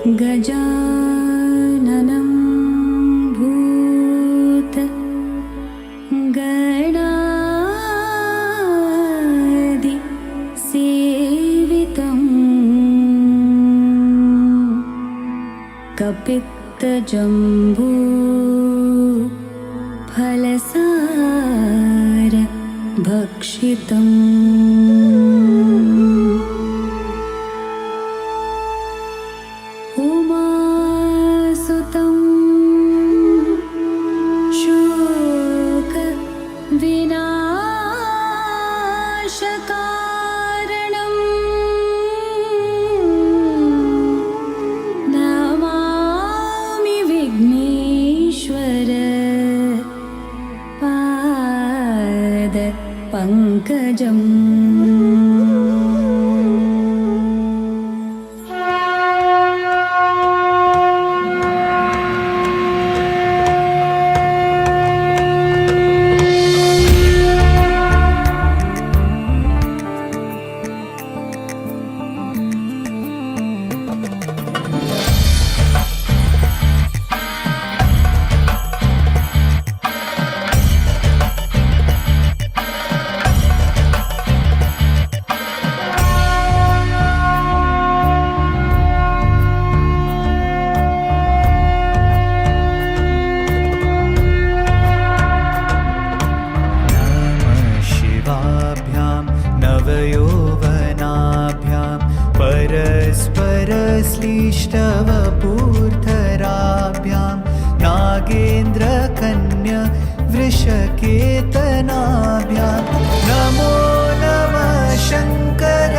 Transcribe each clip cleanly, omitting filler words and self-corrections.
गजाननं भूत गणादि सेवितम् कपित्तजम्बू फलसार भक्षितम् उमासुतं शोकविनाशकारणं नमामि विघ्नेश्वर पादपङ्कजम्। नवयौवनाभ्यां परस्परश्लिष्टवपूर्धराभ्यां नागेन्द्रकन्या वृषकेतनाभ्यां नमो नमः शङ्कर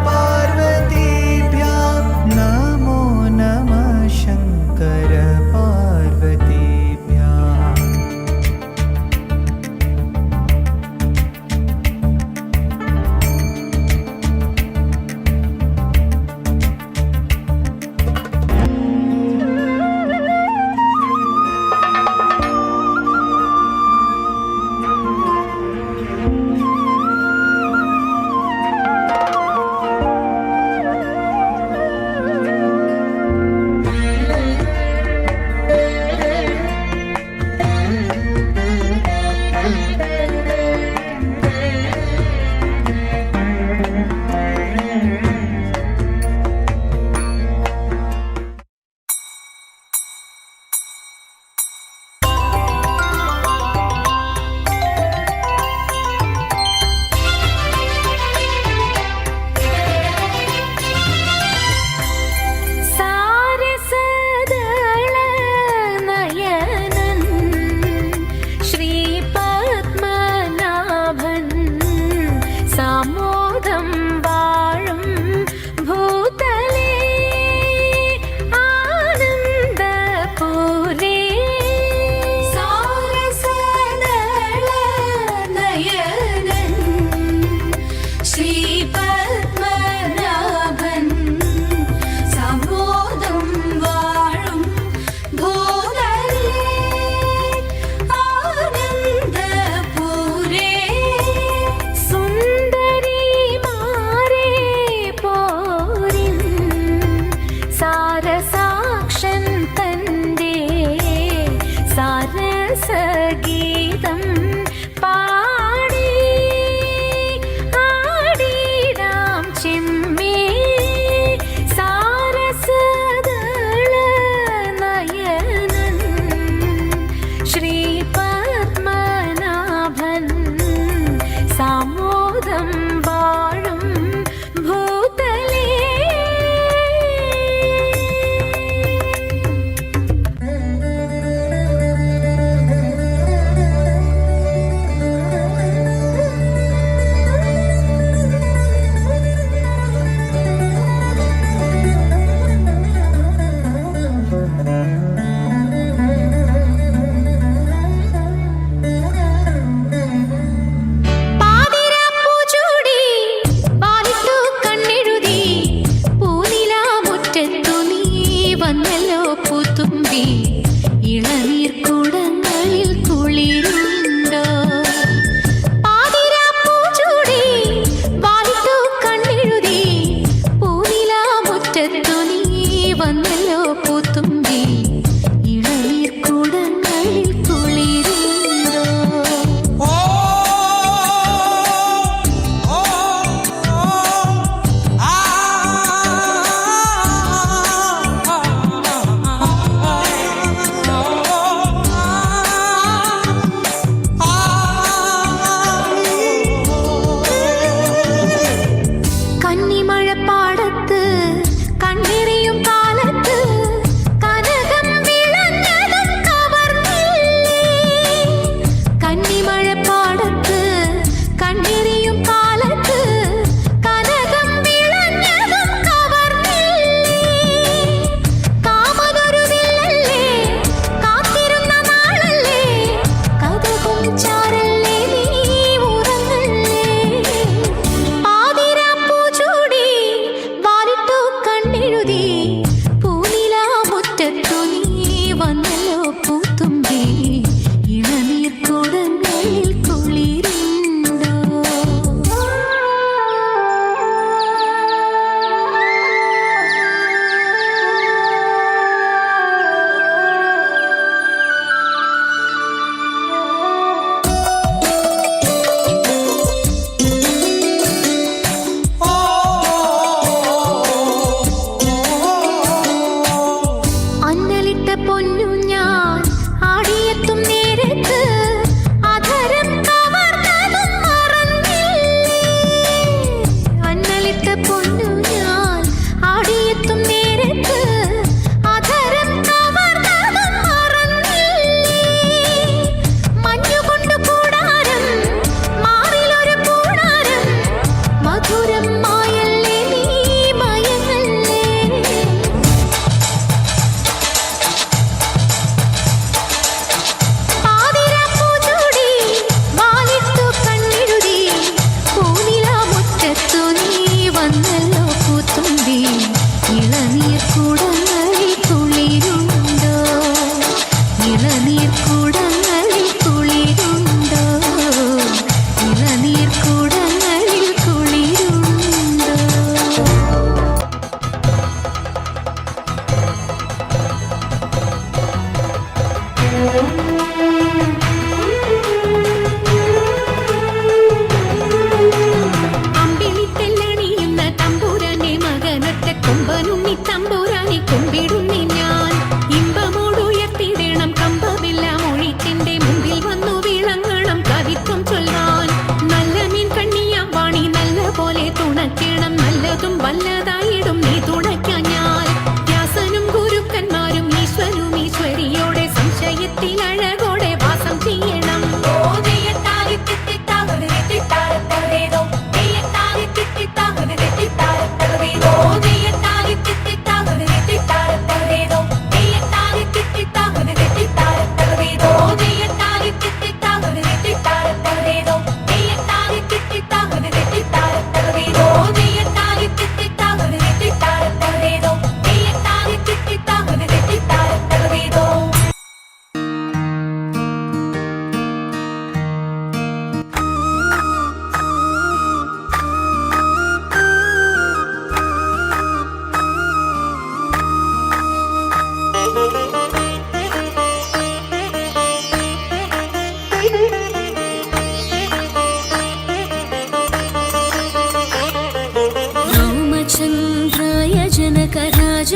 पार्वतीभ्यां नमो नमः शङ्कर पार्वतीभ्याम्। കന്നിമഴപ്പാടത്ത് കണ്ണെറിയും കാലത്ത് കനകം വിളഞ്ഞതും കവർന്നില്ലേ. കന്നിമഴപ്പാടത്ത് കണ്ണെറിയും കാലത്ത് കനകം വിളഞ്ഞതും കവർന്നില്ലേ. കാമനൊരു വില്ലല്ലേ, കാത്തിരുന്ന നാളല്ലേ, കഥകും ചാരല്ലേ നീ ഉറങ്ങല്ലേ. പാതിരാപ്പൂ ചൂടി വാലിട്ടു കണ്ണെഴുതി പൂനിലാമുറ്റത്തു നീ വന്നല്ലോ പൂത്തുമ്പി. ഇളനീർക്കുടങ്ങളിൽ കുളിരുണ്ടോ? അന്നലിട്ട പൊന്നു ഞാൻ ആടിയെത്തും നേരത്ത് അധരം കവർന്നതും മറന്നില്ലേ. അന്നലിട്ട പൊന്നു ഞാൻ ആടിയെത്തും നേരത്ത് അധരം കവർന്നതും മറന്നില്ലേ. മഞ്ഞുകൊണ്ട് കൂടാരം, മാറിലൊരു കൂടാരം, മധുരം മായല്ലേ നീ മയങ്ങല്ലേ. പാതിരാപ്പൂ ചൂടി വാലിട്ടു കണ്ണെഴുതി പൂനിലാമുറ്റത്തു നീ വന്നല്ലോ പൂത്തുമ്പി. ഇളനീർക്കുടങ്ങളിൽ കുളിരുണ്ടോ? ഇളനീർക്കുടങ്ങളിൽ കുളിരുണ്ടോ? ഇളനീർക്കുടങ്ങളിൽ കുളിരുണ്ടോ? അമ്പിളിത്തെല്ലണിയുന്ന തമ്പുരാന്റെ മകനൊറ്റ കൊമ്പനുണ്ണി തമ്പുരാനെ കൊമ്പിടുന്നി ഞാൻ. ഇമ്പമോടുയർത്തിടണം കമ്പമില്ല മൊഴിത്തിന്റെ മുമ്പിൽ വന്നു വിളങ്ങണം കവിത്വം ചൊല്ലാൻ. നല്ല മീൻ കണ്ണിയാം വാണി നല്ല പോലെ തുണയ്ക്കണം, നല്ലതും വല്ലതായിടും നീ തുണയ്ക്കാൻ ഞാൻ. വ്യാസനും ഗുരുക്കന്മാരും ഈശ്വരും ഈശ്വരിയോടെ സംശയത്തിൽ അഴകോടെ വാസം ചെയ്യണം. रामचन्द्राय जनकराज